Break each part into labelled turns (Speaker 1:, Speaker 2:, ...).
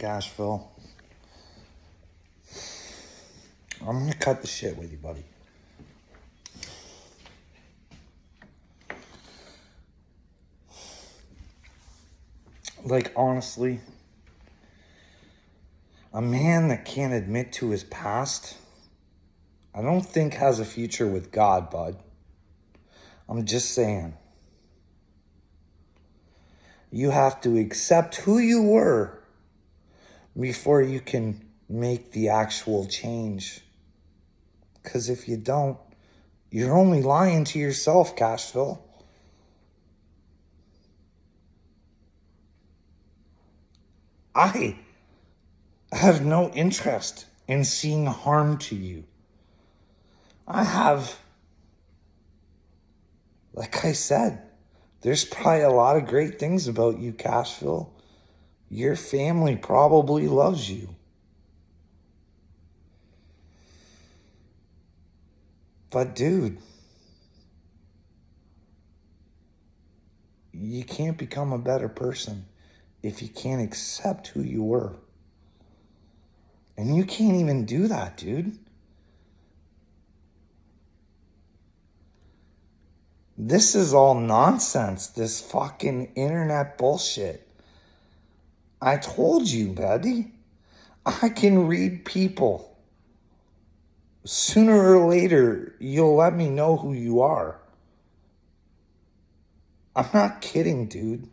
Speaker 1: Gashville, I'm gonna cut the shit with you, buddy. Like, honestly, a man that can't admit to his past, I don't think has a future with God, bud. I'm just saying. You have to accept who you were before you can make the actual change. Because if you don't, you're only lying to yourself, Cashville. I have no interest in seeing harm to you. I have, like I said, there's probably a lot of great things about you, Cashville. Your family probably loves you. But dude, you can't become a better person if you can't accept who you were. And you can't even do that, dude. This is all nonsense, this fucking internet bullshit. I told you, buddy. I can read people. Sooner or later, you'll let me know who you are. I'm not kidding, dude.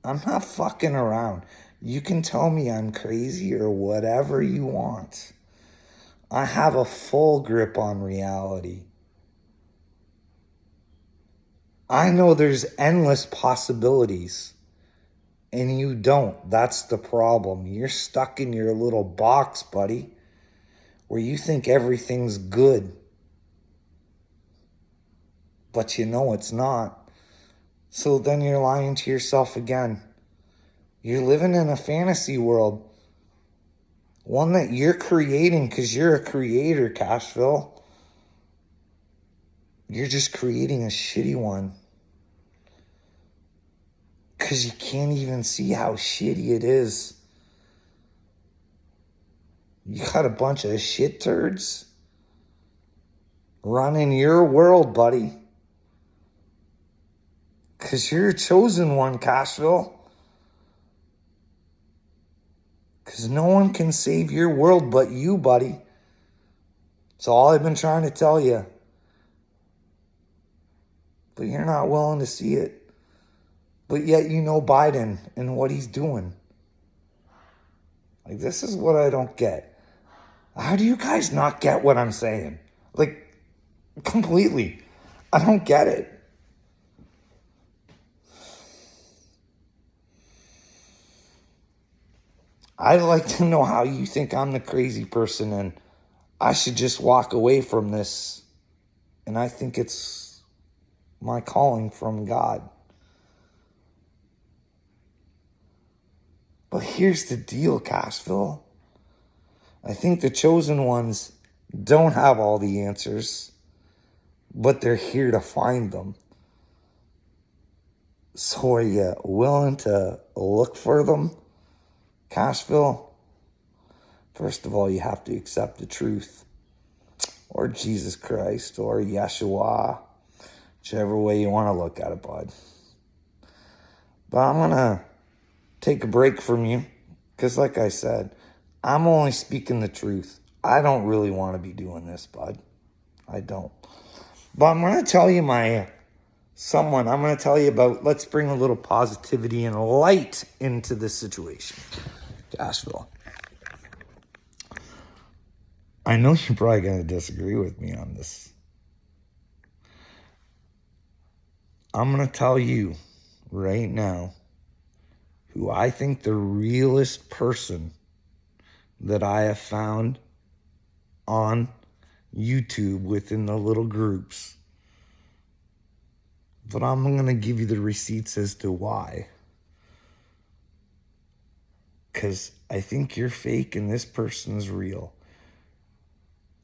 Speaker 1: I'm not fucking around. You can tell me I'm crazy or whatever you want. I have a full grip on reality. I know there's endless possibilities, and you don't. That's the problem. You're stuck in your little box, buddy, where you think everything's good, but you know it's not. So then you're lying to yourself again. You're living in a fantasy world, one that you're creating because you're a creator, Cashville. You're just creating a shitty one because you can't even see how shitty it is. You got a bunch of shit turds running your world, buddy. Because you're a chosen one, Cashville. Because no one can save your world but you, buddy. That's all I've been trying to tell you. But you're not willing to see it. But yet you know Biden and what he's doing. Like, this is what I don't get. How do you guys not get what I'm saying? Like, completely. I don't get it. I'd like to know how you think I'm the crazy person and I should just walk away from this. And I think it's my calling from God. But here's the deal, Cashville. I think the chosen ones don't have all the answers, but they're here to find them. So are you willing to look for them, Cashville? First of all, you have to accept the truth, or Jesus Christ, or Yeshua, whichever way you want to look at it, bud. But I'm going to take a break from you, because like I said, I'm only speaking the truth. I don't really want to be doing this, bud. I don't. But I'm going to tell you I'm going to tell you about, let's bring a little positivity and light into this situation. Cashville. I know you're probably going to disagree with me on this. I'm going to tell you right now who I think the realest person that I have found on YouTube within the little groups. But I'm going to give you the receipts as to why. Because I think you're fake and this person's real.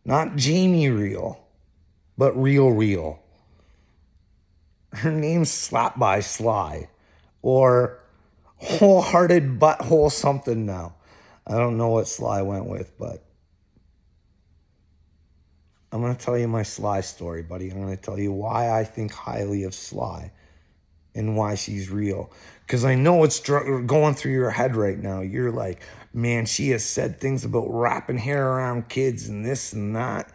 Speaker 1: Not Jamie real, but real. Her name's Slap by Sly. Or Wholehearted Butthole something now. I don't know what Sly went with, but I'm going to tell you my Sly story, buddy. I'm going to tell you why I think highly of Sly and why she's real. Because I know it's going through your head right now. You're like, man, she has said things about wrapping hair around kids and this and that.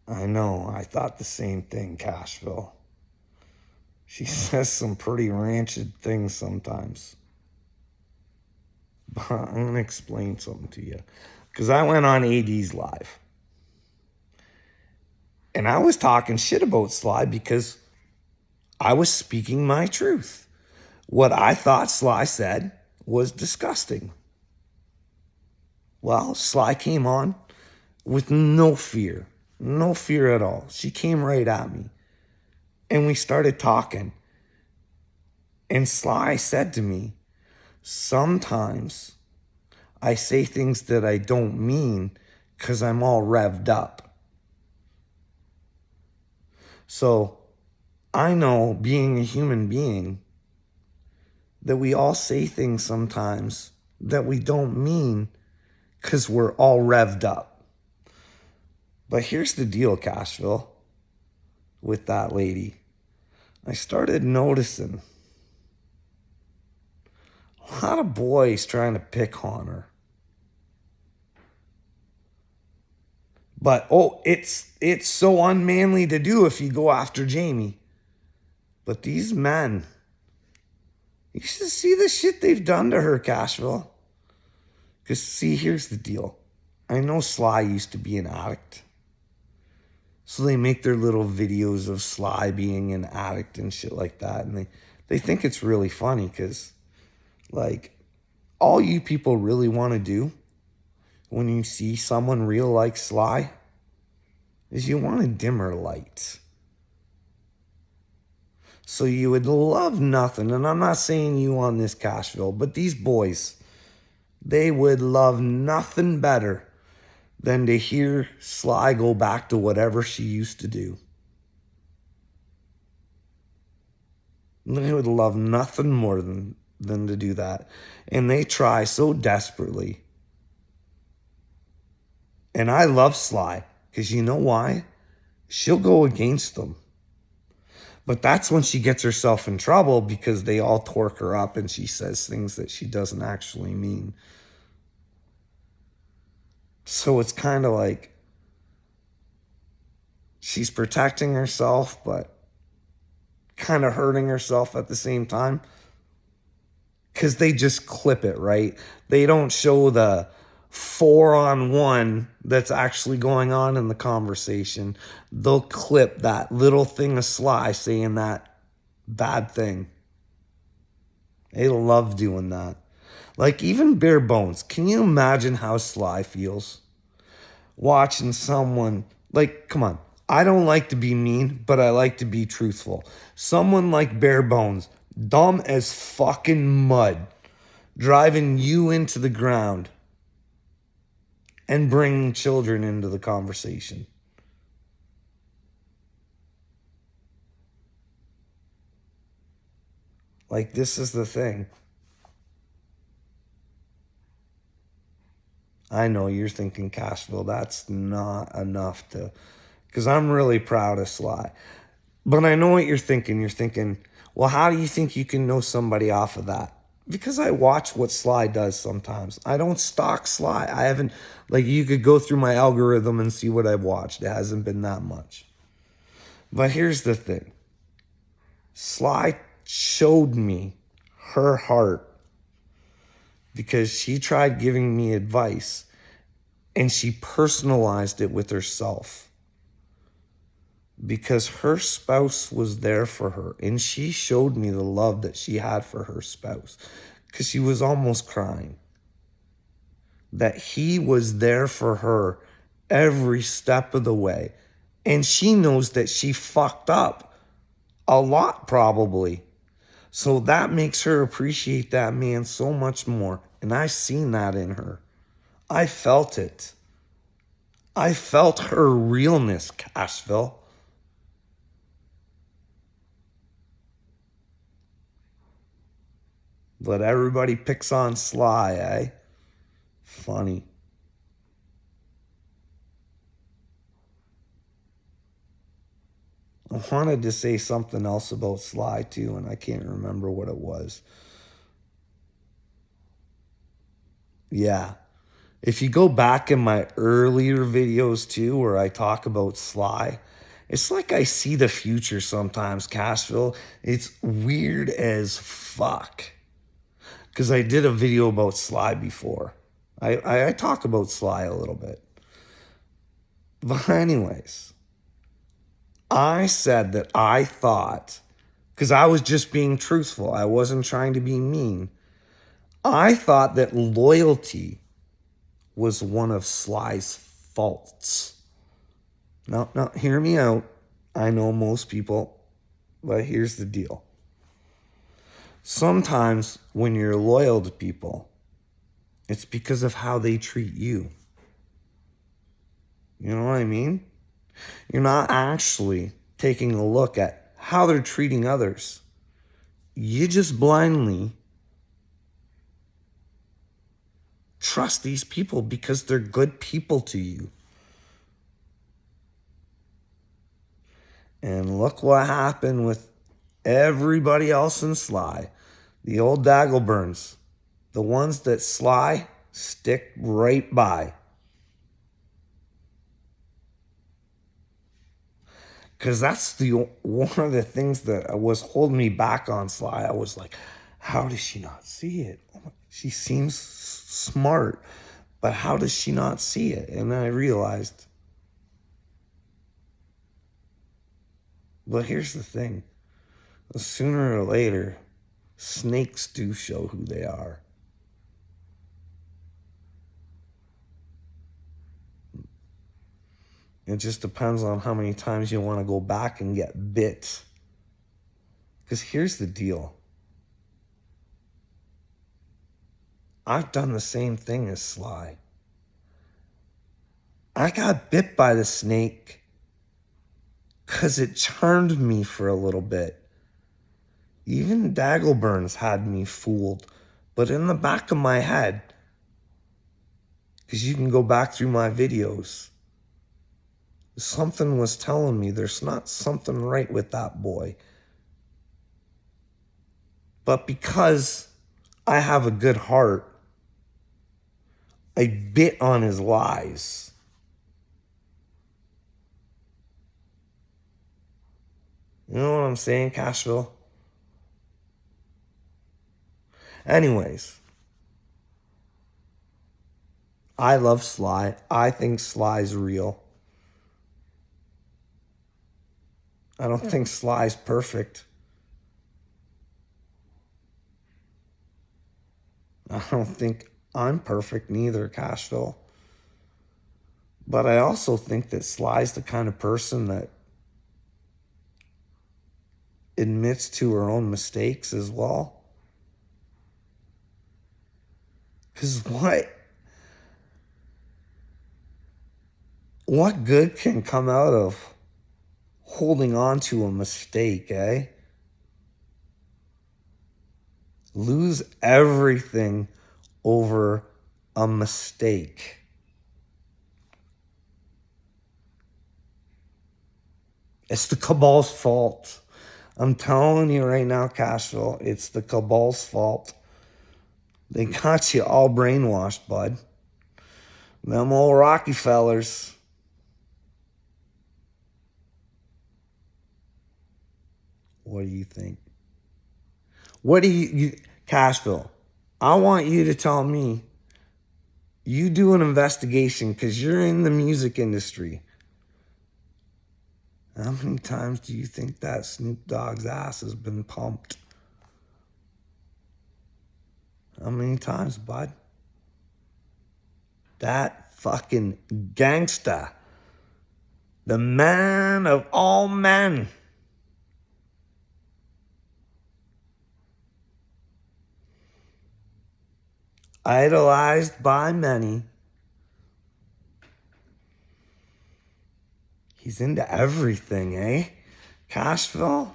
Speaker 1: I know. I thought the same thing, Cashville. She says some pretty rancid things sometimes. But I'm going to explain something to you. Because I went on AD's live. And I was talking shit about Sly because I was speaking my truth. What I thought Sly said was disgusting. Well, Sly came on with no fear at all. She came right at me. And we started talking. And Sly said to me, sometimes I say things that I don't mean because I'm all revved up. So I know, being a human being, that we all say things sometimes that we don't mean because we're all revved up. But here's the deal, Cashville, with that lady. I started noticing a lot of boys trying to pick on her. But, it's so unmanly to do if you go after Jamie. But these men, you should see the shit they've done to her, Cashville. Because, see, here's the deal. I know Sly used to be an addict. So they make their little videos of Sly being an addict and shit like that. And they think it's really funny because, like, all you people really want to do when you see someone real like Sly is you want to dim her lights. So you would love nothing, and I'm not saying you on this, Cashville, but these boys, they would love nothing better than to hear Sly go back to whatever she used to do. They would love nothing more than to do that. And they try so desperately. And I love Sly, because you know why? She'll go against them. But that's when she gets herself in trouble because they all torque her up and she says things that she doesn't actually mean. So it's kind of like she's protecting herself, but kind of hurting herself at the same time. Because they just clip it, right? They don't show the 4-on-1 that's actually going on in the conversation. They'll clip that little thing of Sly saying that bad thing. They love doing that. Like, even Bare Bones. Can you imagine how Sly feels? Watching someone, like, come on. I don't like to be mean, but I like to be truthful. Someone like Bare Bones, dumb as fucking mud, driving you into the ground and bringing children into the conversation. Like, this is the thing. I know you're thinking, Cashville, that's not enough to... Because I'm really proud of Sly. But I know what you're thinking. You're thinking, well, how do you think you can know somebody off of that? Because I watch what Sly does sometimes. I don't stalk Sly. I haven't, like, you could go through my algorithm and see what I've watched. It hasn't been that much. But here's the thing. Sly showed me her heart because she tried giving me advice and she personalized it with herself. Because her spouse was there for her. And she showed me the love that she had for her spouse. Because she was almost crying. That he was there for her every step of the way. And she knows that she fucked up a lot, probably. So that makes her appreciate that man so much more. And I seen that in her. I felt it. I felt her realness, Cashville. But everybody picks on Sly, eh? Funny. I wanted to say something else about Sly too, and I can't remember what it was. Yeah. If you go back in my earlier videos too, where I talk about Sly, it's like I see the future sometimes, Cashville. It's weird as fuck. Because I did a video about Sly before. I talk about Sly a little bit. But anyways, I said that I thought, because I was just being truthful, I wasn't trying to be mean. I thought that loyalty was one of Sly's faults. Now, hear me out. I know most people, but here's the deal. Sometimes when you're loyal to people, it's because of how they treat you. You know what I mean? You're not actually taking a look at how they're treating others. You just blindly trust these people because they're good people to you. And look what happened with everybody else in Sly. The old Daggleburns. The ones that Sly stick right by. Because that's one of the things that was holding me back on Sly. I was like, how does she not see it? She seems smart, but how does she not see it? And then I realized, but here's the thing. Sooner or later, snakes do show who they are. It just depends on how many times you want to go back and get bit. Because here's the deal. I've done the same thing as Sly. I got bit by the snake because it charmed me for a little bit. Even Daggleburns had me fooled. But in the back of my head, because you can go back through my videos, something was telling me there's not something right with that boy. But because I have a good heart, I bit on his lies. You know what I'm saying, Cashville? Anyways, I love Sly. I think Sly's real. I don't think Sly's perfect. I don't think I'm perfect neither, Cashville. But I also think that Sly's the kind of person that admits to her own mistakes as well. Because what good can come out of holding on to a mistake, eh? Lose everything over a mistake. It's the cabal's fault. I'm telling you right now, Cashville, it's the cabal's fault. They got you all brainwashed, bud. Them old Rockefellers. What do you think? What do you Cashville, I want you to tell me, you do an investigation because you're in the music industry. How many times do you think that Snoop Dogg's ass has been pumped? How many times, bud? That fucking gangsta. The man of all men. Idolized by many. He's into everything, eh? Cashville?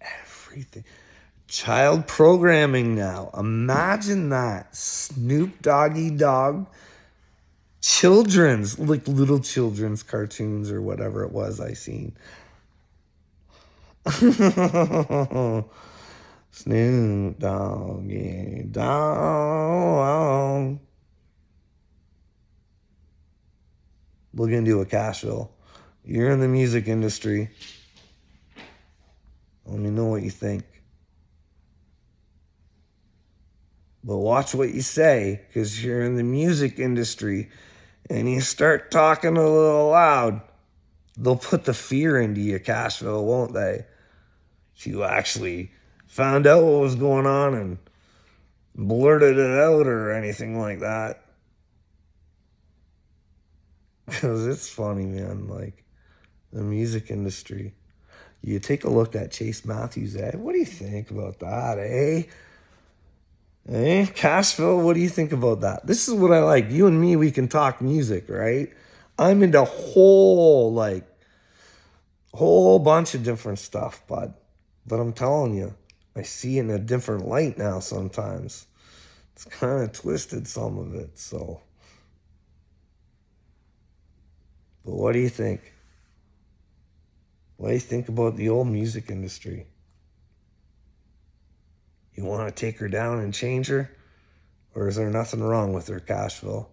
Speaker 1: Everything. Child programming now. Imagine that. Snoop Doggy Dogg. Children's, like little children's cartoons or whatever it was I seen. Snoop Doggy Dogg. Look into a Cashville. You're in the music industry. Let me know what you think. But watch what you say, because you're in the music industry and you start talking a little loud, they'll put the fear into you, Cashville, won't they? If you actually found out what was going on and blurted it out or anything like that. Because it's funny, man, like the music industry. You take a look at Chase Matthews, eh? What do you think about that, eh? Eh? Cashville, what do you think about that? This is what I like. You and me, we can talk music, right? I'm into whole bunch of different stuff, bud. But I'm telling you, I see it in a different light now sometimes. It's kind of twisted, some of it, so. But what do you think? What do you think about the old music industry? You want to take her down and change her? Or is there nothing wrong with her, Cashville?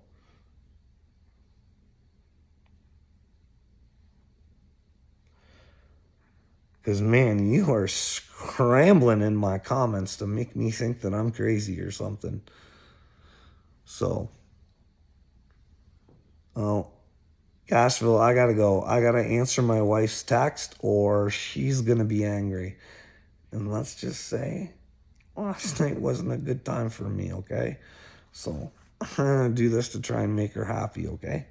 Speaker 1: Because, man, you are scrambling in my comments to make me think that I'm crazy or something. So, oh, Cashville, I gotta go. I gotta answer my wife's text or she's gonna be angry. And let's just say, last night wasn't a good time for me, okay? So, I'm gonna do this to try and make her happy, okay?